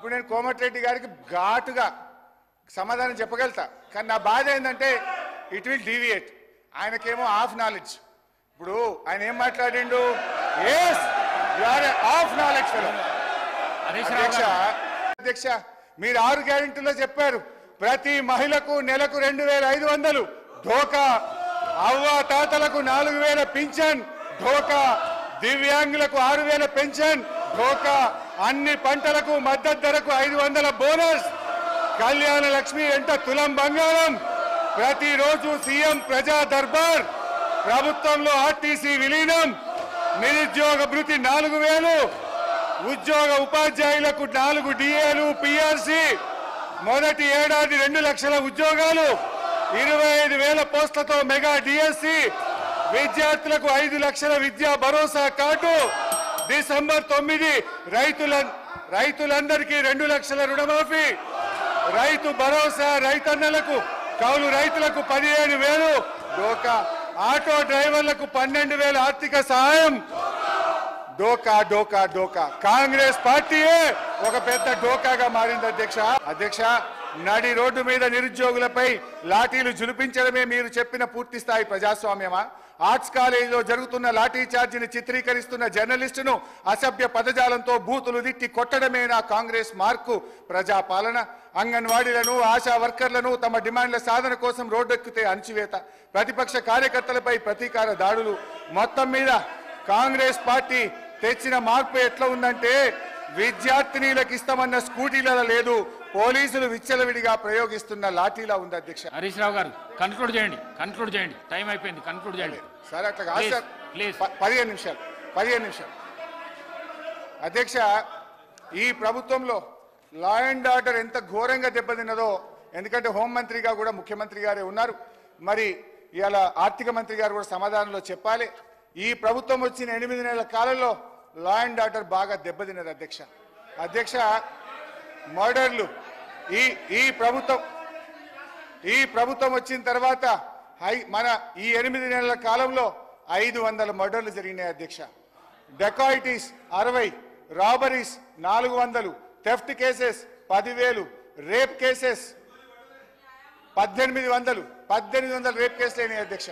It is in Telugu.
ఇప్పుడు నేను కోమటిరెడ్డి గారికి ఘాటుగా సమాధానం చెప్పగలుగుతా, కానీ నా బాధ ఏంటంటే ఇట్ విల్ డీవియేట్. ఆయనకేమో హాఫ్ నాలెడ్జ్. ఇప్పుడు ఆయన ఏం మాట్లాడిండు? Yes you are half knowledge fellow. అధ్యక్ష మీరు 6 గ్యారెంటీలో చెప్పారు, ప్రతి మహిళకు నెలకు 2500 ధోకా, అవ్వ తాతలకు 4000 పింఛన్ ధోకా, దివ్యాంగులకు 6000 పెన్షన్ ధోకా, అన్ని పంటలకు మద్దతు ధరకు 500 బోనస్, కళ్యాణ లక్ష్మి ఎంట తులం బంగారం, ప్రతిరోజు సీఎం ప్రజా దర్బార్, ప్రభుత్వంలో ఆర్టీసీ విలీనం, నిరుద్యోగ భృతి 4000, ఉద్యోగ ఉపాధ్యాయులకు 4 డిఏలు పిఆర్సీ, మొదటి ఏడాది 2 లక్షల ఉద్యోగాలు, 25,000 పోస్టులతో మెగా డిఎస్సి, విద్యార్థులకు 5 లక్షల విద్యా భరోసా కార్డు, డిసెంబర్ 9 రైతులందరికీ 2 లక్షల రుణమాఫీ, రైతు భరోసా రైతన్నలకు, కౌలు రైతులకు 15,000 డోకా, ఆటో డ్రైవర్లకు 12,000 ఆర్థిక సహాయం. డోకా డోకా డోకా. కాంగ్రెస్ పార్టీయే ఒక పెద్ద డోకాగా మారింది అధ్యక్ష. నడి రోడ్డు మీద నిరుద్యోగులపై లాఠీలు జులిపించడమే మీరు చెప్పిన పూర్తి స్థాయి ప్రజాస్వామ్యమా? ఆర్ట్స్ కాలేజీలో జరుగుతున్న లాఠీ చార్జీని చిత్రీకరిస్తున్న జర్నలిస్టును అసభ్య పదజాలంతో బూతులు తిట్టి కొట్టడమేనా కాంగ్రెస్ మార్కు ప్రజాపాలన? అంగన్వాడీలను, ఆశా వర్కర్లను తమ డిమాండ్ల సాధన కోసం రోడ్డెక్కితే అణచివేత, ప్రతిపక్ష కార్యకర్తలపై ప్రతీకార దాడులు. మొత్తం మీద కాంగ్రెస్ పార్టీ తెచ్చిన మార్పు ఎట్లా ఉందంటే, విద్యార్థినీలకు ఇస్తామన్న స్కూటీలలో లేదు, పోలీసులు విచ్చలవిడిగా ప్రయోగిస్తున్న లాఠీలా ఉంది అధ్యక్ష. హరీష్ రావు గారు కన్క్లూడ్ చేయండి, టైం అయిపోయింది, కన్క్లూడ్ చేయండి సార్. అట్లా కాదు సార్, 15 నిమిషాలు అధ్యక్ష. ఈ ప్రభుత్వంలో లా అండ్ ఆర్డర్ ఎంత ఘోరంగా దెబ్బతిన్నదో, ఎందుకంటే హోంమంత్రిగా కూడా ముఖ్యమంత్రి గారే ఉన్నారు, మరి ఇవాళ ఆర్థిక మంత్రి గారు కూడా సమాధానంలో చెప్పాలి. ఈ ప్రభుత్వం వచ్చిన 8 నెలల కాలంలో లా అండ్ ఆర్డర్ బాగా దెబ్బతిన్నది అధ్యక్ష. మర్డర్లు ఈ ప్రభుత్వం వచ్చిన తర్వాత మన ఈ 8 నెలల కాలంలో 500 మర్డర్లు జరిగినాయి అధ్యక్ష. Dacoities 60, robberies 400, theft cases 10,000, rape cases 1800 rape కేసులు అయినాయి అధ్యక్ష.